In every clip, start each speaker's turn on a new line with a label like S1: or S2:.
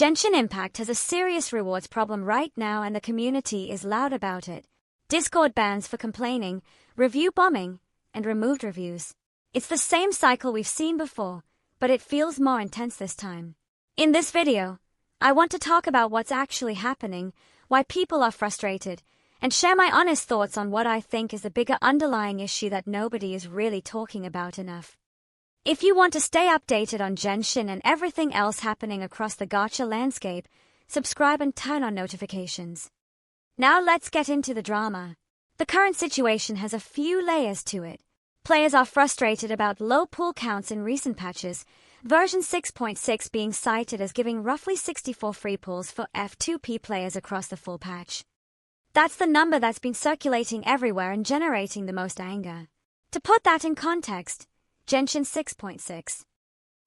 S1: Genshin Impact has a serious rewards problem right now and the community is loud about it. Discord bans for complaining, review bombing, and removed reviews. It's the same cycle we've seen before, but it feels more intense this time. In this video, I want to talk about what's actually happening, why people are frustrated, and share my honest thoughts on what I think is the bigger underlying issue that nobody is really talking about enough. If you want to stay updated on Genshin and everything else happening across the gacha landscape, subscribe and turn on notifications. Now let's get into the drama. The current situation has a few layers to it. Players are frustrated about low pool counts in recent patches, version 6.6 being cited as giving roughly 64 free pulls for F2P players across the full patch. That's the number that's been circulating everywhere and generating the most anger. To put that in context, Genshin 6.6.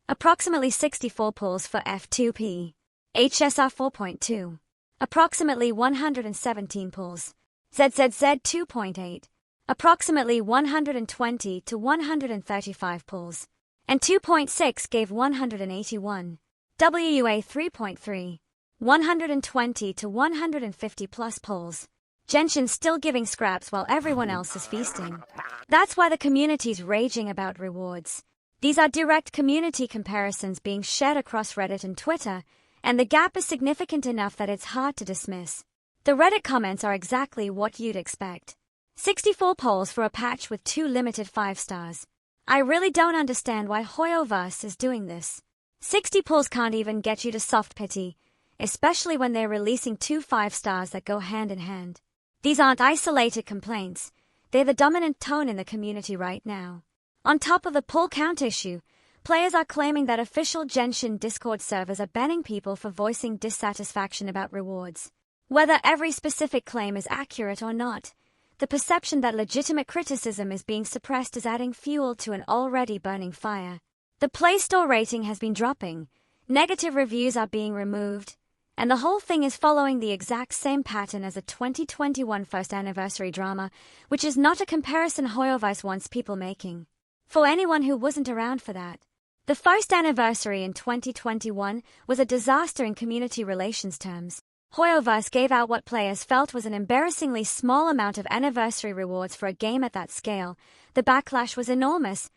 S1: Approximately 64 pulls for F2P. HSR 4.2. Approximately 117 pulls. ZZZ 2.8. Approximately 120 to 135 pulls. And 2.6 gave 181. WUA 3.3. 120 to 150 plus pulls. Genshin's still giving scraps while everyone else is feasting. That's why the community's raging about rewards. These are direct community comparisons being shared across Reddit and Twitter, and the gap is significant enough that it's hard to dismiss. The Reddit comments are exactly what you'd expect. 64 polls for a patch with 2 limited 5 stars. I really don't understand why Hoyoverse is doing this. 60 pulls can't even get you to soft pity, especially when they're releasing 2 5 stars that go hand in hand. These aren't isolated complaints. They're the dominant tone in the community right now. On top of the pull count issue, players are claiming that official Genshin Discord servers are banning people for voicing dissatisfaction about rewards. Whether every specific claim is accurate or not, the perception that legitimate criticism is being suppressed is adding fuel to an already burning fire. The Play Store rating has been dropping, negative reviews are being removed, and the whole thing is following the exact same pattern as the 2021 first anniversary drama, which is not a comparison Hoyoverse wants people making. For anyone who wasn't around for that, the first anniversary in 2021 was a disaster in community relations terms. Hoyoverse gave out what players felt was an embarrassingly small amount of anniversary rewards for a game at that scale. The backlash was enormous.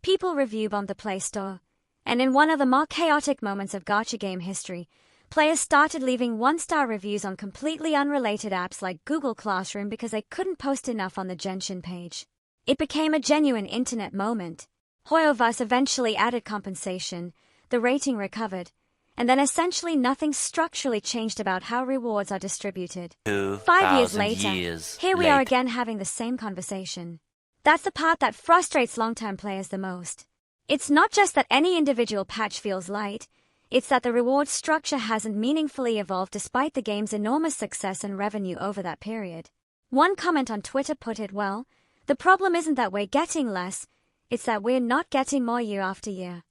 S1: People review bombed the Play Store, and in one of the more chaotic moments of gacha game history, players started leaving 1-star reviews on completely unrelated apps like Google Classroom because they couldn't post enough on the Genshin page. It became a genuine internet moment. Hoyoverse eventually added compensation, the rating recovered, and then essentially nothing structurally changed about how rewards are distributed. 5 years later, here we are again having the same conversation. That's the part that frustrates long-term players the most. It's not just that any individual patch feels light, it's that the reward structure hasn't meaningfully evolved despite the game's enormous success and revenue over that period. One comment on Twitter put it well, the problem isn't that we're getting less, it's that we're not getting more year after year.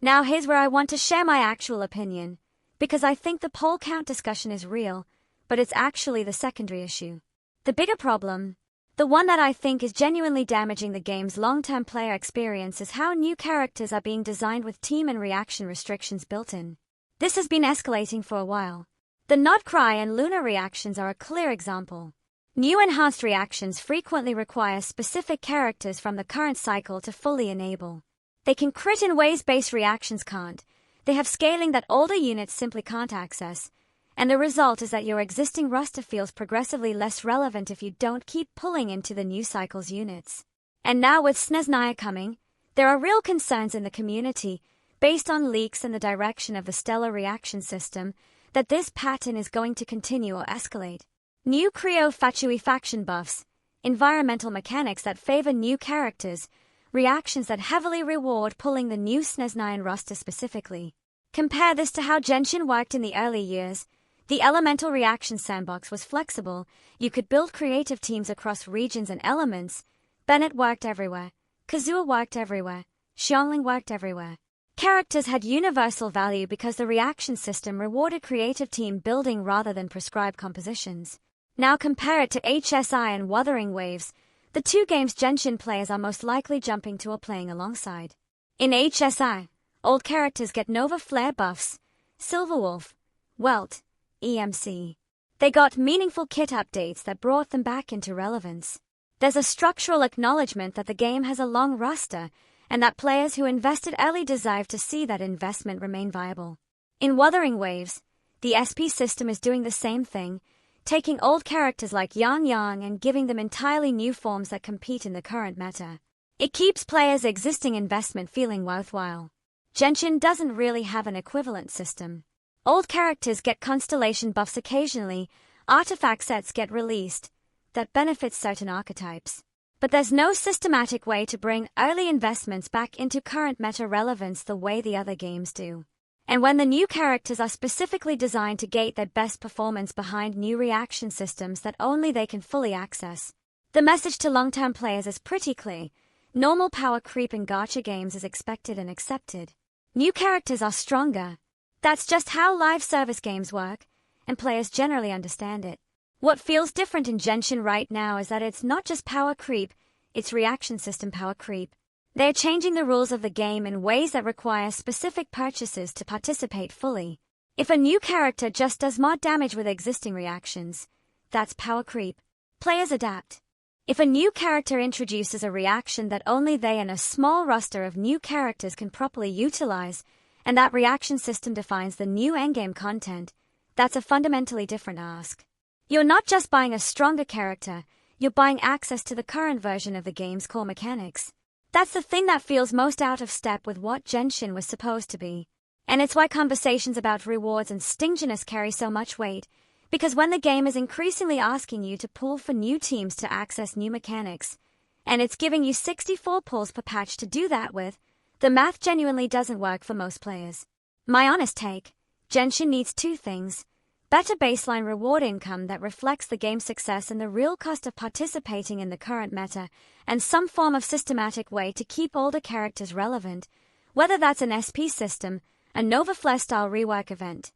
S1: Now here's where I want to share my actual opinion, because I think the poll count discussion is real, but it's actually the secondary issue. The bigger problem, the one that I think is genuinely damaging the game's long-term player experience, is how new characters are being designed with team and reaction restrictions built in. This has been escalating for a while. The Nod Cry and Luna reactions are a clear example. New enhanced reactions frequently require specific characters from the current cycle to fully enable. They can crit in ways base reactions can't. They have scaling that older units simply can't access. And the result is that your existing roster feels progressively less relevant if you don't keep pulling into the new cycle's units. And now with Snezhnaya coming, there are real concerns in the community, based on leaks and the direction of the Stellar reaction system, that this pattern is going to continue or escalate. New Creo Fachui faction buffs, environmental mechanics that favor new characters, reactions that heavily reward pulling the new Snezhnayan roster specifically. Compare this to how Genshin worked in the early years. The elemental reaction sandbox was flexible, you could build creative teams across regions and elements. Bennett worked everywhere, Kazuha worked everywhere, Xiangling worked everywhere. Characters had universal value because the reaction system rewarded creative team building rather than prescribed compositions. Now compare it to HSI and Wuthering Waves, the two games Genshin players are most likely jumping to or playing alongside. In HSI, old characters get Nova Flare buffs, Silverwolf, Welt, EMC. They got meaningful kit updates that brought them back into relevance. There's a structural acknowledgement that the game has a long roster, and that players who invested early deserve to see that investment remain viable. In Wuthering Waves, the SP system is doing the same thing, taking old characters like Yang Yang and giving them entirely new forms that compete in the current meta. It keeps players' existing investment feeling worthwhile. Genshin doesn't really have an equivalent system. Old characters get constellation buffs occasionally, artifact sets get released that benefits certain archetypes. But there's no systematic way to bring early investments back into current meta relevance the way the other games do. And when the new characters are specifically designed to gate their best performance behind new reaction systems that only they can fully access, the message to long-term players is pretty clear. Normal power creep in gacha games is expected and accepted. New characters are stronger. That's just how live service games work, and players generally understand it. What feels different in Genshin right now is that it's not just power creep, it's reaction system power creep. They're changing the rules of the game in ways that require specific purchases to participate fully. If a new character just does more damage with existing reactions, that's power creep. Players adapt. If a new character introduces a reaction that only they and a small roster of new characters can properly utilize, and that reaction system defines the new endgame content, that's a fundamentally different ask. You're not just buying a stronger character, you're buying access to the current version of the game's core mechanics. That's the thing that feels most out of step with what Genshin was supposed to be. And it's why conversations about rewards and stinginess carry so much weight, because when the game is increasingly asking you to pull for new teams to access new mechanics, and it's giving you 64 pulls per patch to do that with, the math genuinely doesn't work for most players. My honest take, Genshin needs two things: better baseline reward income that reflects the game's success and the real cost of participating in the current meta, and some form of systematic way to keep older characters relevant, whether that's an SP system, a Nova Flare-style rework event,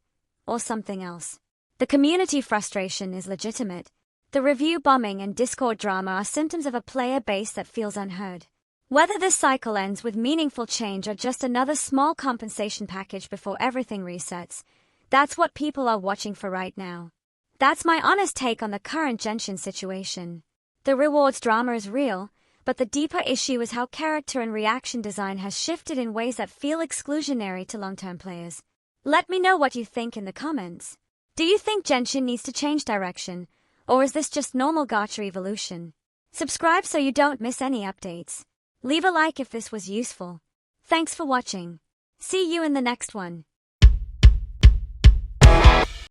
S1: or something else. The community frustration is legitimate. The review bombing and Discord drama are symptoms of a player base that feels unheard. Whether this cycle ends with meaningful change or just another small compensation package before everything resets, that's what people are watching for right now. That's my honest take on the current Genshin situation. The rewards drama is real, but the deeper issue is how character and reaction design has shifted in ways that feel exclusionary to long-term players. Let me know what you think in the comments. Do you think Genshin needs to change direction, or is this just normal gacha evolution? Subscribe so you don't miss any updates. Leave a like if this was useful. Thanks for watching. See you in the next one.